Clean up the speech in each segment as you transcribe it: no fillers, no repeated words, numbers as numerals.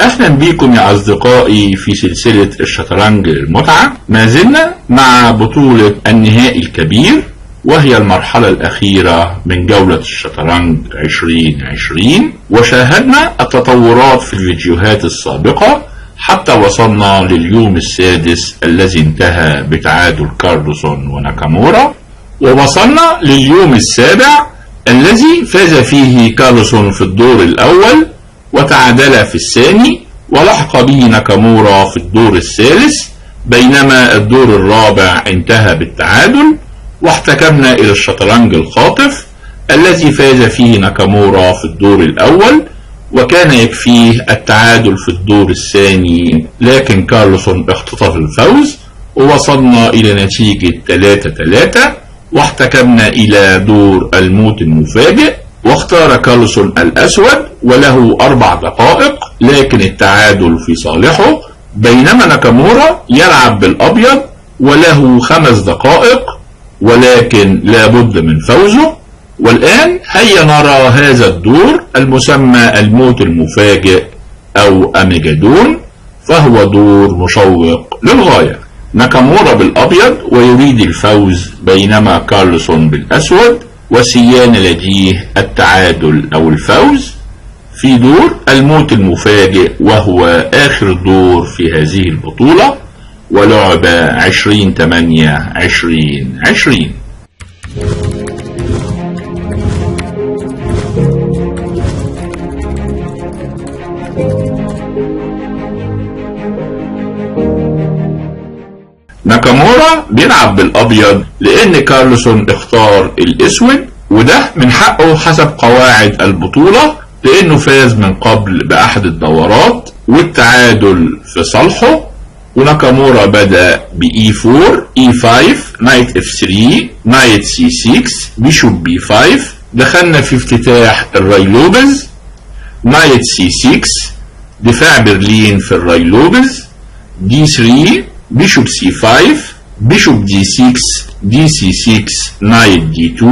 أهلا بكم يا أصدقائي في سلسلة الشطرنج للمتعة. ما زلنا مع بطولة النهائي الكبير، وهي المرحلة الأخيرة من جولة الشطرنج 2020، وشاهدنا التطورات في الفيديوهات السابقة حتى وصلنا لليوم السادس الذي انتهى بتعادل كارلسون وناكامورا، ووصلنا لليوم السابع الذي فاز فيه كارلسون في الدور الأول وتعادل في الثاني، ولحق به ناكامورا في الدور الثالث، بينما الدور الرابع انتهى بالتعادل. واحتكمنا إلى الشطرنج الخاطف الذي فاز فيه ناكامورا في الدور الأول، وكان يكفيه التعادل في الدور الثاني، لكن كارلسون اختطف الفوز ووصلنا إلى نتيجة 3-3. واحتكمنا إلى دور الموت المفاجئ، واختار كارلسون الأسود وله 4 دقائق، لكن التعادل في صالحه، بينما ناكامورا يلعب بالأبيض وله 5 دقائق ولكن لابد من فوزه. والآن هيا نرى هذا الدور المسمى الموت المفاجئ أو أميجادون، فهو دور مشوق للغاية. ناكامورا بالأبيض ويريد الفوز، بينما كارلسون بالأسود وسيان لديه التعادل أو الفوز في دور الموت المفاجئ، وهو آخر دور في هذه البطولة، ولعب 20/8/2020. ناكامورا بيلعب بالأبيض لأن كارلسون اختار الأسود، وده من حقه حسب قواعد البطولة، لأنه فاز من قبل بأحد الدورات والتعادل في صالحه. وناكامورا بدأ ب E4 E5 نايت F3 نايت C6 بيشوب B5. دخلنا في افتتاح الراي لوبز نايت C6 دفاع برلين في الراي لوبز D3 بيشوب C5 بيشوب D6 DC6 نايت D2.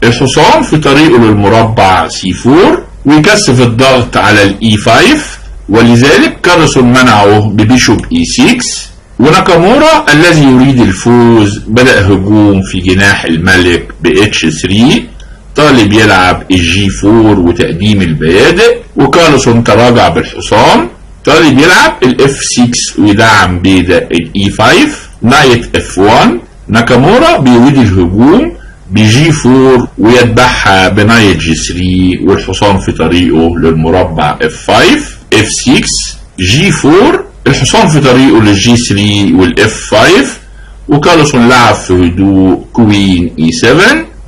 الحصان في طريقه للمربع C4 ويكثف الضغط على ال E5، ولذلك كارلسون منعه ببيشوب E6. وناكامورا الذي يريد الفوز بدأ هجوم في جناح الملك ب H3، طالب يلعب G4 وتقديم البيادق، وكارلسون تراجع بالحصان، طالب يلعب ال F6 ويدعم بيدق ال E5 نايت F1. ناكامورا بيريد الهجوم بG4 ويتبعها بنايت G3، والحصان في طريقه للمربع F5 F6 G4، الحصان في طريقه للG3 والF5. وكارلسون لعب في هدوء كوين E7،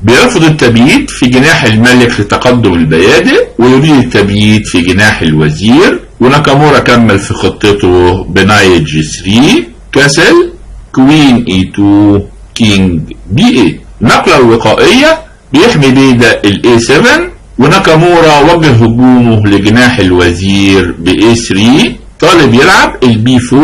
بيرفض التبييت في جناح الملك لتقدم البيادق ويريد التبييت في جناح الوزير. وناكامورا كمل في خطته بنايت G3 كاسل كوين E2 كينج B8. نقلة الوقائية بيحمي بيدق ال A7، وناكامورا وجه هجومه لجناح الوزير ب A3، طالب يلعب ال B4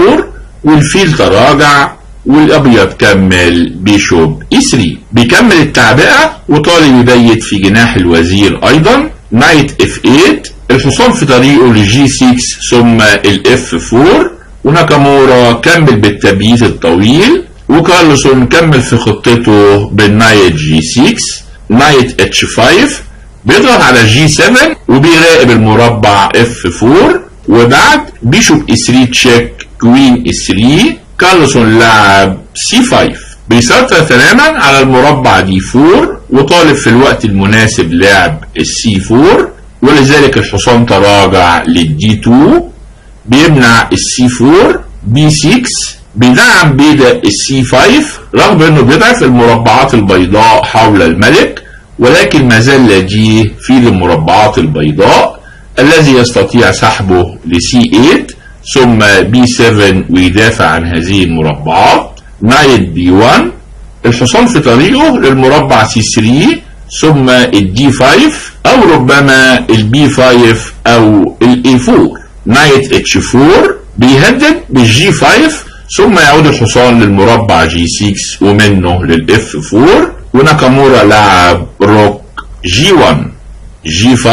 والفيل تراجع، والأبيض كمل بيشوب E3. بيكمل التعبئة وطالب يبيت في جناح الوزير أيضا نايت F8، الحصان في طريقه لG6 ثم ال F4. وناكامورا كمل بالتبييت الطويل، وكارلسون كمل في خطته بالنايت G6 نايت H5، بيضغط على G7 وبيراقب المربع F4، وبعد بيشوب E3 تشيك كوين E3. كارلسون لعب C5 بيسيطر تماما على المربع D4، وطالب في الوقت المناسب لعب C4، ولذلك الحصان تراجع للD2 بيمنع C4 B6، بيدعم بيدق C5 رغم انه بيضعف المربعات البيضاء حول الملك، ولكن ما زال لديه في المربعات البيضاء الذي يستطيع سحبه لC8 ثم B7 ويدافع عن هذه المربعات نايت B1. الحصان في طريقه للمربع C3 ثم الD5 او ربما الB5 او الA4 نايت H4، بيهدد بالG5 ثم يعود الحصان للمربع G6 ومنه للF4. وناكامورا لعب روك G1 G5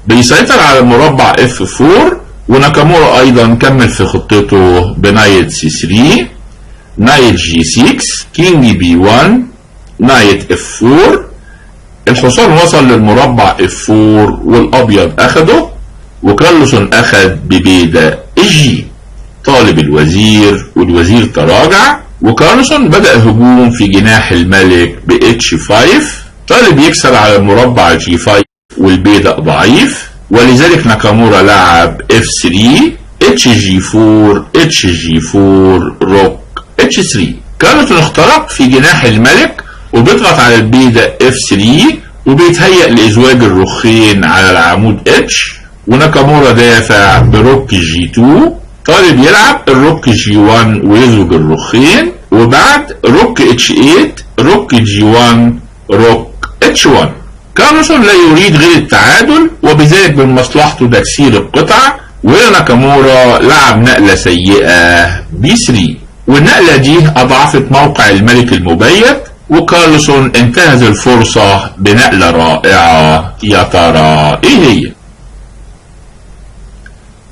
بيسيطر على المربع F4 وناكامورا ايضا كمل في خطته بنايت سي 3، نايت جي 6، كينج بي 1، نايت اف 4. الحصان وصل للمربع اف 4 والابيض اخده، وكارلسون اخد ببيدق الجي. طالب الوزير والوزير تراجع، وكارلسون بدأ هجوم في جناح الملك ب اتش 5. طالب يكسر على المربع جي 5 والبيدق ضعيف، ولذلك ناكامورا لعب اف 3، اتش جي 4، اتش جي 4، روك اتش 3. كارلسون اخترق في جناح الملك وبيضغط على البيدق اف 3 وبيتهيأ لإزواج الرخين على العمود اتش، وناكامورا دافع بروك جي 2. طالب يلعب الروك جي 1 ويزوج الرخين، وبعد روك اتش 8، روك جي 1، روك اتش 1. كارلسون لا يريد غير التعادل، وبذلك من مصلحته تكسير القطع، وهنا ناكامورا لعب نقلة سيئة بي 3، والنقلة دي أضعفت موقع الملك المبيت، وكارلسون انتهز الفرصة بنقلة رائعة. يا ترى ايه هي؟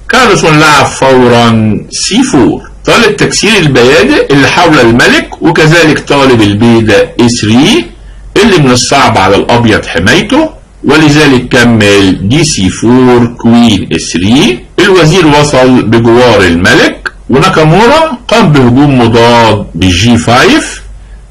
كارلسون لعب فورا سي 4، طالب تكسير البيادق اللي حول الملك، وكذلك طالب البيدق اي 3 اللي من الصعب على الابيض حمايته، ولذلك كمل دي سي 4، كوين اي 3. الوزير وصل بجوار الملك، وناكامورا قام بهجوم مضاد بجي 5،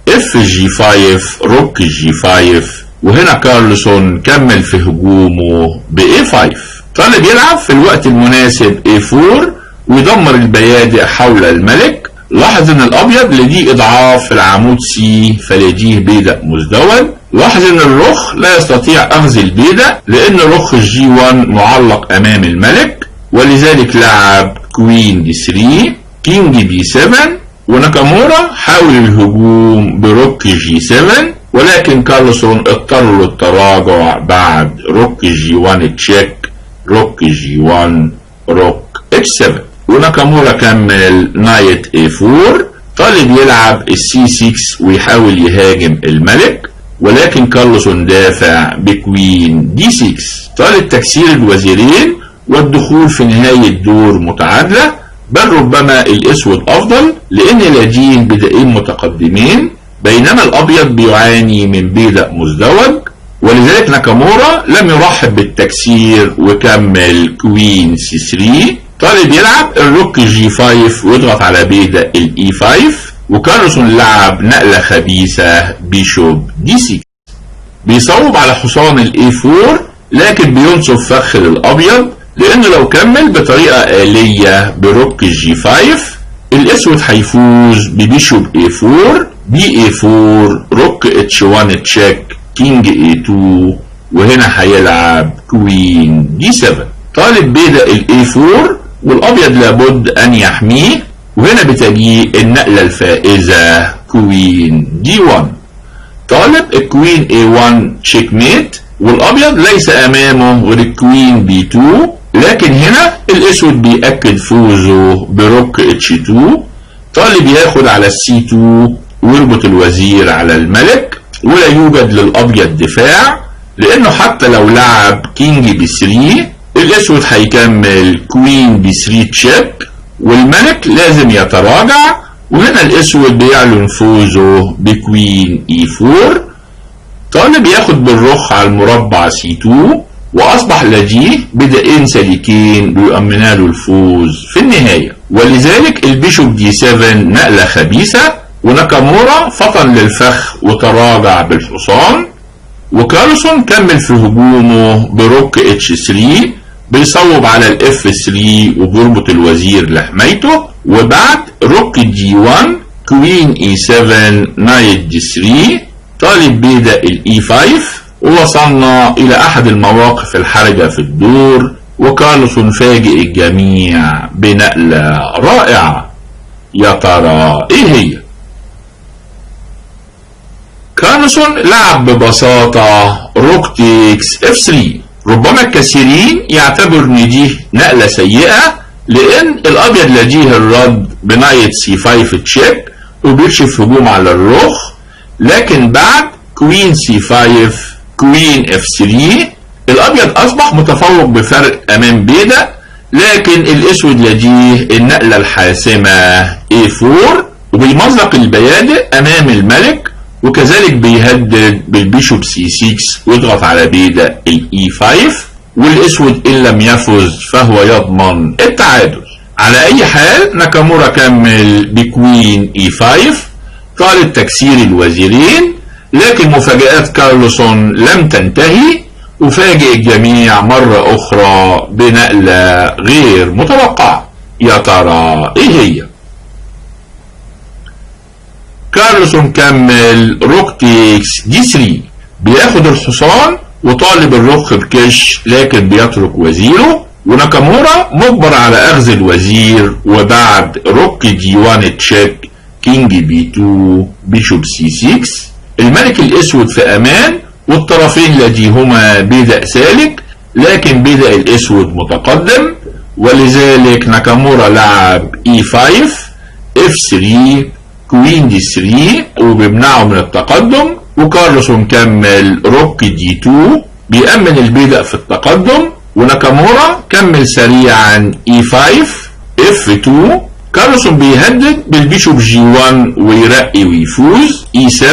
اف جي 5، روك جي 5. وهنا كارلسون كمل في هجومه ب اي 5. طالب يلعب في الوقت المناسب A4 ويدمر البيادق حول الملك. لاحظ ان الابيض لديه اضعاف في العمود سي فلديه بيدق مزدوج. لاحظ ان الرخ لا يستطيع اخذ البيدق لان رخ الجي 1 معلق امام الملك، ولذلك لعب كوين دي 3، كينج بي 7. وناكامورا حاول الهجوم بروك جي 7، ولكن كارلسون اضطر للتراجع بعد روك جي 1 تشيك، روك جي 1، روك اتش 7. وناكامورا كمل نايت اي 4. طالب يلعب السي 6 ويحاول يهاجم الملك، ولكن كارلسون دافع بكوين دي 6. طالب تكسير الوزيرين والدخول في نهاية دور متعادلة، بل ربما الاسود افضل لان لديه بدائين متقدمين، بينما الابيض بيعاني من بيدق مزدوج، ولذلك ناكامورا لم يرحب بالتكسير وكمل كوين سي 3. طالب يلعب الروك جي 5 ويضغط على بيدق الاي 5، وكارلسون لعب نقلة خبيثة بيشوب دي 6. بيصوب على حصان الاي 4 لكن بينصب فخ للابيض، لانه لو كمل بطريقة آلية بروك جي 5 الاسود هيفوز ببيشوب اي 4، بي اي 4، روك اتش 1 تشيك، كينج اي 2. وهنا هيلعب كوين دي 7. طالب بيدق الاي 4 والابيض لابد ان يحميه، وهنا بتجي النقلة الفائزة كوين دي 1. طالب الكوين اي 1 تشيك ميت، والابيض ليس امامه غير الكوين بي 2، لكن هنا الاسود بيأكد فوزه بروك اتش 2. طالب ياخد على السي 2 ويربط الوزير على الملك، ولا يوجد للابيض دفاع لانه حتى لو لعب كينج بي 3 الاسود هيكمل كوين بي 3 تشيك، والملك لازم يتراجع، وهنا الاسود بيعلن فوزه بكوين اي 4. طالب ياخد بالرخ على المربع سي 2، واصبح لديه بدائين سليكين بيؤمنا له الفوز في النهاية، ولذلك البيشوب دي 7 نقلة خبيثة، وناكامورا فطن للفخ وتراجع بالحصان. وكارلسون كمل في هجومه بروك اتش 3 بيصوب على الاف 3 وبيربط الوزير لحمايته، وبعد روك جي 1، كوين اي 7، نايت دي 3. طالب بيدق الاي 5، ووصلنا الى احد المواقف الحرجة في الدور، وكارلسون فاجئ الجميع بنقلة رائعة. يا ترى ايه هي؟ كارلسون لعب ببساطة روك تيكس اف 3. ربما الكثيرين يعتبر ان دي نقلة سيئة لان الابيض لديه الرد بنايت سي 5 تشيك وبيكشف هجوم على الرخ، لكن بعد كوين سي 5، كوين اف 3 الابيض اصبح متفوق بفرق امام بيدق، لكن الاسود لديه النقلة الحاسمة A4 وبيمزق البيادق امام الملك، وكذلك بيهدد بالبيشوب C6 ويضغط على بيدق الE5، والاسود ان لم يفز فهو يضمن التعادل. على اي حال ناكامورا كمل بكوين E5 طالب تكسير الوزيرين، لكن مفاجآت كارلوسون لم تنتهي، وفاجئ الجميع مرة اخرى بنقلة غير متوقعة. يا ترى ايه هي؟ كارلوسون كمل روك تيكس D3، بياخد الحصان وطالب الرخ بكش، لكن بيترك وزيره، وناكامورا مجبر على اخذ الوزير، وبعد روك D1 تشيك كينج B2 بيشوب C6 الملك الاسود في امان، والطرفين لديهما بيدق سالك، لكن بيدق الاسود متقدم، ولذلك ناكامورا لعب E5 F3 كوين D3 وبيمنعه من التقدم، وكارلوسون كمل روك D2 بيأمن البيدق في التقدم، وناكامورا كمل سريعا E5 F2. كارلوسون بيهدد بالبيشوب G1 ويرقي ويفوز E7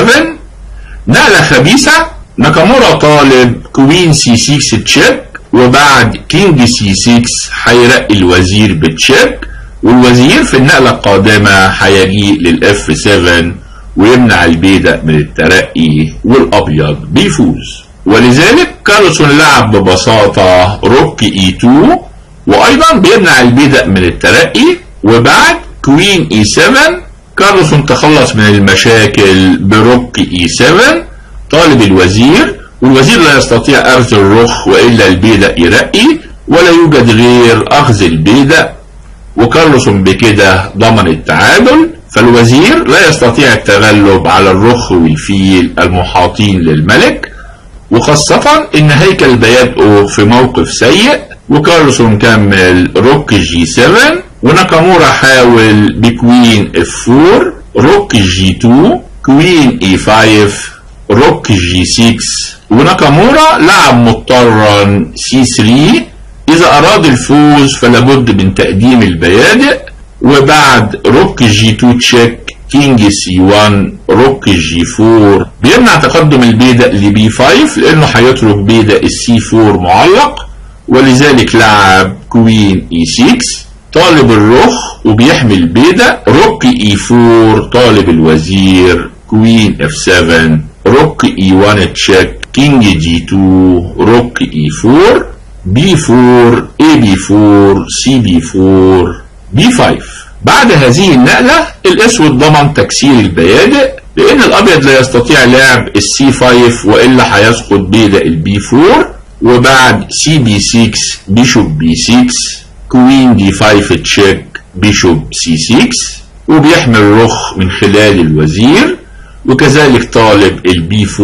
نقلة خبيثة. ناكامورا طالب كوين C6 تشيك، وبعد كينج C6 هيرقي الوزير بتشيك، والوزير في النقلة القادمة هيجيء للإف 7 ويمنع البيدق من الترقي، والأبيض بيفوز. ولذلك كارلوسون لعب ببساطة روك E2 وأيضا بيمنع البيدق من الترقي، وبعد كوين E7 كارلوسون تخلص من المشاكل بروك E7 طالب الوزير، والوزير لا يستطيع أخذ الرخ وإلا البيدق يرقي، ولا يوجد غير أخذ البيدق، وكارلوسون بكده ضمن التعادل. فالوزير لا يستطيع التغلب على الرخ والفيل المحاطين للملك، وخاصة ان هيكل بيادقه في موقف سيء. وكارلوسون كمل روك G7، وناكامورا حاول بكوين F4 روك G2 كوين E5 روك G6، وناكامورا لعب مضطرا C3. إذا أراد الفوز فلابد من تقديم البيادق، وبعد روك G2 تشيك كينج C1 روك G4 بيمنع تقدم البيدق لB5 لأنه هيترك بيدق الC4 معلق، ولذلك لعب كوين E6 طالب الرخ وبيحمي البيدق، روك E4 طالب الوزير كوين F7 روك E1 تشيك كينج G2 روك E4 B4 AB4 CB4 B5. بعد هذه النقلة الاسود ضمن تكسير البيادق، لان الابيض لا يستطيع لعب الC5 والا هيسقط بيدق الB4، وبعد CB6 بيشوب B6 كوين D5 تشيك بيشوب C6 وبيحمي الرخ من خلال الوزير، وكذلك طالب الB4.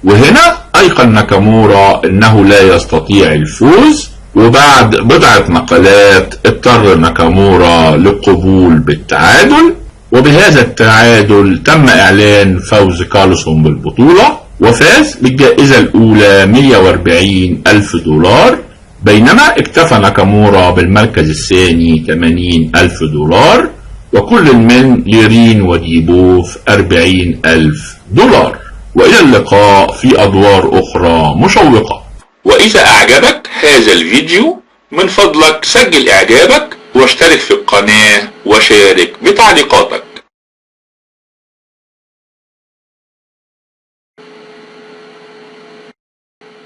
وهنا ايقن ناكامورا انه لا يستطيع الفوز، وبعد بضعة نقلات اضطر ناكامورا للقبول بالتعادل، وبهذا التعادل تم اعلان فوز كارلوسون بالبطولة، وفاز بالجائزة الاولى 140,000 دولار، بينما اكتفى ناكامورا بالمركز الثاني 80,000 دولار، وكل من ليرين وديبوف 40,000 دولار. وإلى اللقاء في أدوار أخرى مشوقة. وإذا أعجبك هذا الفيديو من فضلك سجل إعجابك واشترك في القناة وشارك بتعليقاتك.